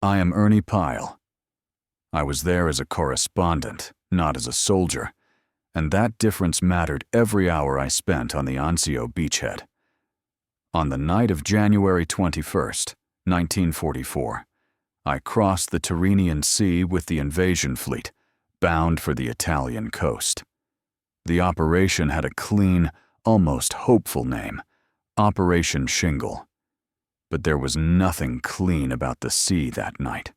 I am Ernie Pyle. I was there as a correspondent, not as a soldier, and that difference mattered every hour I spent on the Anzio beachhead. On the night of January 21st, 1944, I crossed the Tyrrhenian Sea with the invasion fleet, bound for the Italian coast. The operation had a clean, almost hopeful name, Operation Shingle. But there was nothing clean about the sea that night.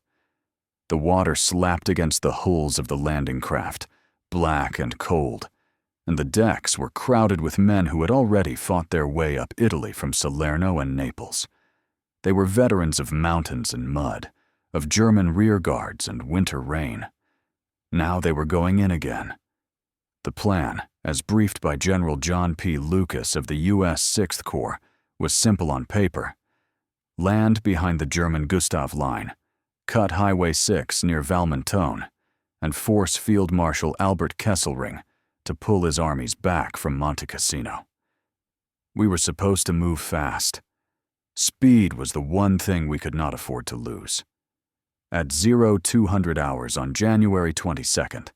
The water slapped against the hulls of the landing craft, black and cold, and the decks were crowded with men who had already fought their way up Italy from Salerno and Naples. They were veterans of mountains and mud, of German rearguards and winter rain. Now they were going in again. The plan, as briefed by General John P. Lucas of the U.S. 6th Corps, was simple on paper. Land behind the German Gustav Line, cut Highway 6 near Valmontone, and force Field Marshal Albert Kesselring to pull his armies back from Monte Cassino. We were supposed to move fast. Speed was the one thing we could not afford to lose. At 0200 hours on January 22nd,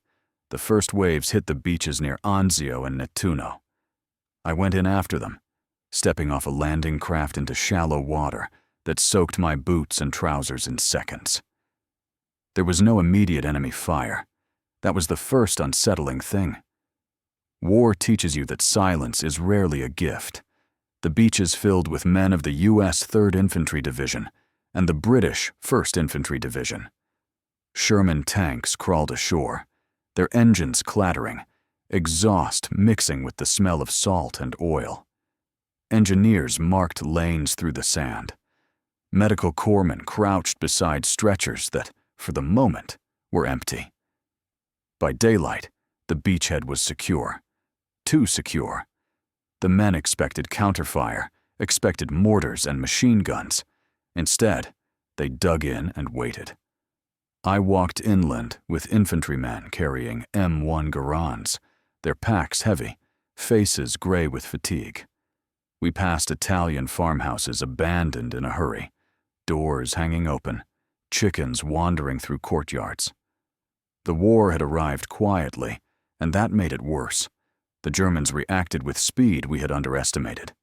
the first waves hit the beaches near Anzio and Nettuno. I went in after them, stepping off a landing craft into shallow water that soaked my boots and trousers in seconds. There was no immediate enemy fire. That was the first unsettling thing. War teaches you that silence is rarely a gift. The beaches filled with men of the U.S. 3rd Infantry Division and the British 1st Infantry Division. Sherman tanks crawled ashore, their engines clattering, exhaust mixing with the smell of salt and oil. Engineers marked lanes through the sand. Medical corpsmen crouched beside stretchers that, for the moment, were empty. By daylight, the beachhead was secure. Too secure. The men expected counterfire, expected mortars and machine guns. Instead, they dug in and waited. I walked inland with infantrymen carrying M1 Garands, their packs heavy, faces gray with fatigue. We passed Italian farmhouses abandoned in a hurry, doors hanging open, chickens wandering through courtyards. The war had arrived quietly, and that made it worse. The Germans reacted with speed we had underestimated.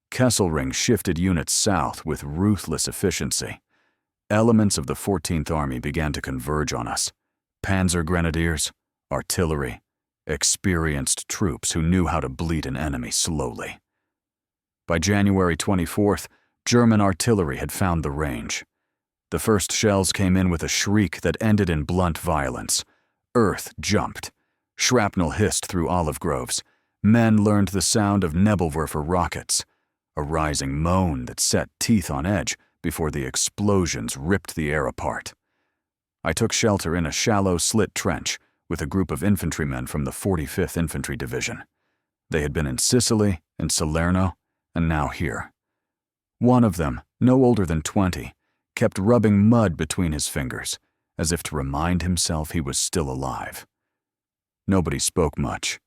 Kesselring shifted units south with ruthless efficiency. Elements of the 14th Army began to converge on us. Panzer grenadiers, artillery, experienced troops who knew how to bleed an enemy slowly. By January 24th, German artillery had found the range. The first shells came in with a shriek that ended in blunt violence. Earth jumped. Shrapnel hissed through olive groves. Men learned the sound of Nebelwerfer rockets, a rising moan that set teeth on edge before the explosions ripped the air apart. I took shelter in a shallow slit trench with a group of infantrymen from the 45th Infantry Division. They had been in Sicily and Salerno, and now here. One of them, no older than 20, kept rubbing mud between his fingers, as if to remind himself he was still alive. Nobody spoke much.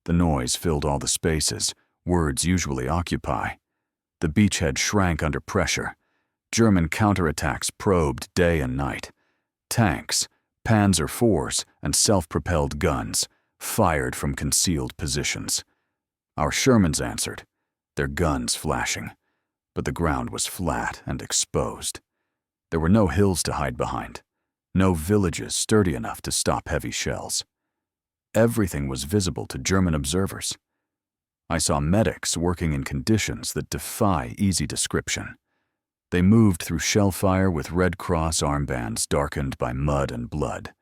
The noise filled all the spaces words usually occupy. The beachhead shrank under pressure. German counterattacks probed day and night. Tanks, Panzer IVs, and self-propelled guns fired from concealed positions. Our Shermans answered, their guns flashing, but the ground was flat and exposed. There were no hills to hide behind, no villages sturdy enough to stop heavy shells. Everything was visible to German observers. I saw medics working in conditions that defy easy description. They moved through shellfire with Red Cross armbands darkened by mud and blood,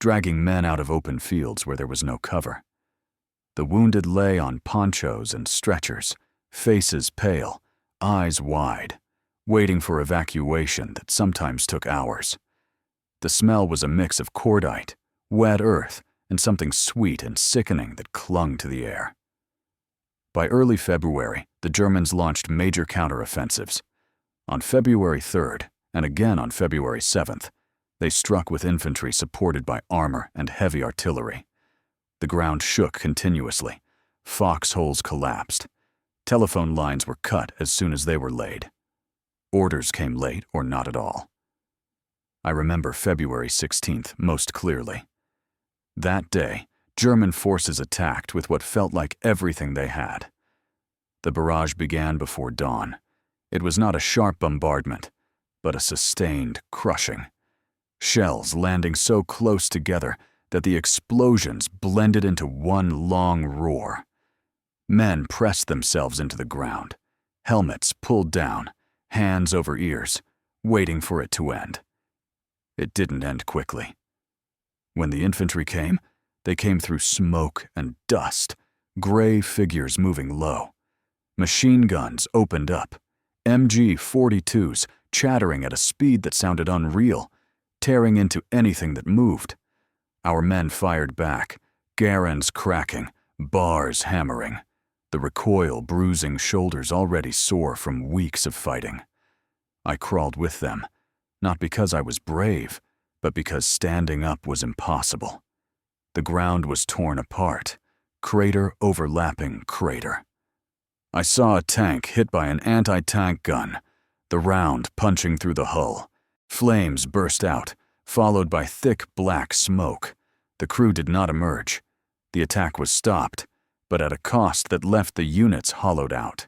dragging men out of open fields where there was no cover. The wounded lay on ponchos and stretchers, faces pale, eyes wide, waiting for evacuation that sometimes took hours. The smell was a mix of cordite, wet earth, and something sweet and sickening that clung to the air. By early February, the Germans launched major counteroffensives. On February 3rd, and again on February 7th, they struck with infantry supported by armor and heavy artillery. The ground shook continuously. Foxholes collapsed. Telephone lines were cut as soon as they were laid. Orders came late or not at all. I remember February 16th most clearly. That day, German forces attacked with what felt like everything they had. The barrage began before dawn. It was not a sharp bombardment, but a sustained crushing. Shells landing so close together that the explosions blended into one long roar. Men pressed themselves into the ground, helmets pulled down, hands over ears, waiting for it to end. It didn't end quickly. When the infantry came, they came through smoke and dust, gray figures moving low. Machine guns opened up, MG-42s chattering at a speed that sounded unreal, tearing into anything that moved. Our men fired back, Garens cracking, bars hammering, the recoil bruising shoulders already sore from weeks of fighting. I crawled with them, not because I was brave, but because standing up was impossible. The ground was torn apart, crater overlapping crater. I saw a tank hit by an anti-tank gun, the round punching through the hull. Flames burst out, followed by thick black smoke. The crew did not emerge. The attack was stopped, but at a cost that left the units hollowed out.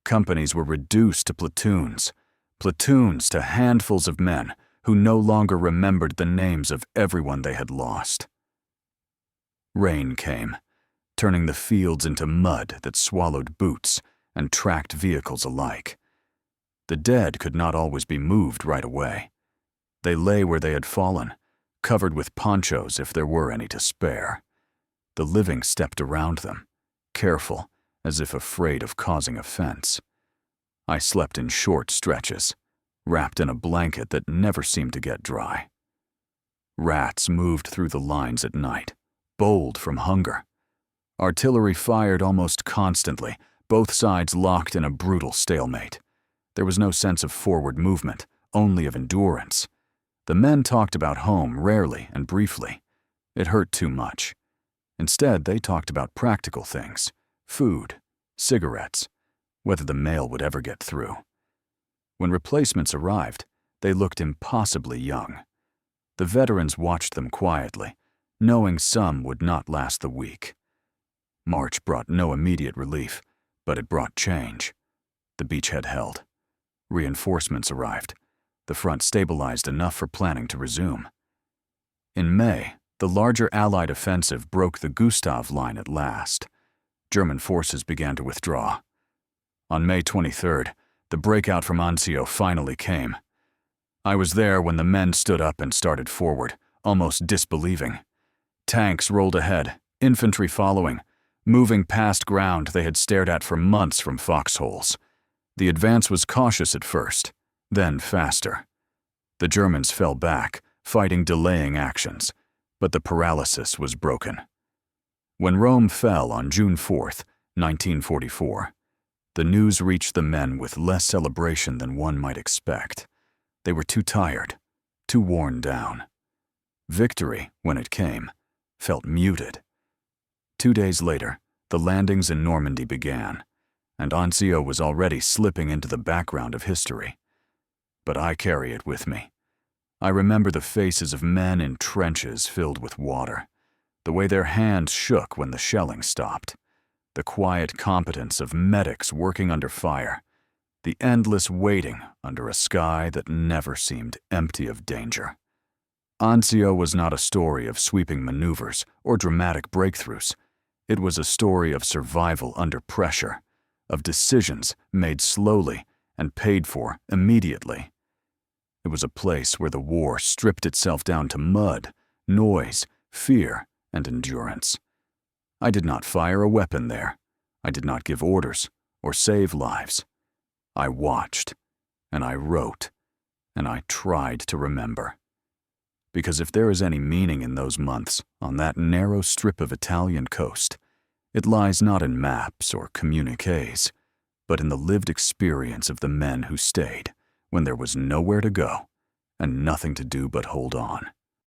Companies were reduced to platoons to handfuls of men who no longer remembered the names of everyone they had lost. Rain came, turning the fields into mud that swallowed boots and tracked vehicles alike. The dead could not always be moved right away. They lay where they had fallen, covered with ponchos if there were any to spare. The living stepped around them, careful, as if afraid of causing offense. I slept in short stretches, wrapped in a blanket that never seemed to get dry. Rats moved through the lines at night, bold from hunger. Artillery fired almost constantly, both sides locked in a brutal stalemate. There was no sense of forward movement, only of endurance. The men talked about home rarely and briefly. It hurt too much. Instead, they talked about practical things, food, cigarettes, whether the mail would ever get through. When replacements arrived, they looked impossibly young. The veterans watched them quietly, knowing some would not last the week. March brought no immediate relief, but it brought change. The beachhead held. Reinforcements arrived. The front stabilized enough for planning to resume. In May, the larger Allied offensive broke the Gustav Line at last. German forces began to withdraw. On May 23rd, the breakout from Anzio finally came. I was there when the men stood up and started forward, almost disbelieving. Tanks rolled ahead, infantry following, moving past ground they had stared at for months from foxholes. The advance was cautious at first, then faster. The Germans fell back, fighting delaying actions, but the paralysis was broken. When Rome fell on June 4th, 1944, the news reached the men with less celebration than one might expect. They were too tired, too worn down. Victory, when it came, felt muted. 2 days later, the landings in Normandy began, and Anzio was already slipping into the background of history. But I carry it with me. I remember the faces of men in trenches filled with water, the way their hands shook when the shelling stopped, the quiet competence of medics working under fire, the endless waiting under a sky that never seemed empty of danger. Anzio was not a story of sweeping maneuvers or dramatic breakthroughs. It was a story of survival under pressure, of decisions made slowly and paid for immediately. It was a place where the war stripped itself down to mud, noise, fear, and endurance. I did not fire a weapon there. I did not give orders or save lives. I watched, and I wrote, and I tried to remember. Because if there is any meaning in those months on that narrow strip of Italian coast, it lies not in maps or communiques, but in the lived experience of the men who stayed when there was nowhere to go and nothing to do but hold on.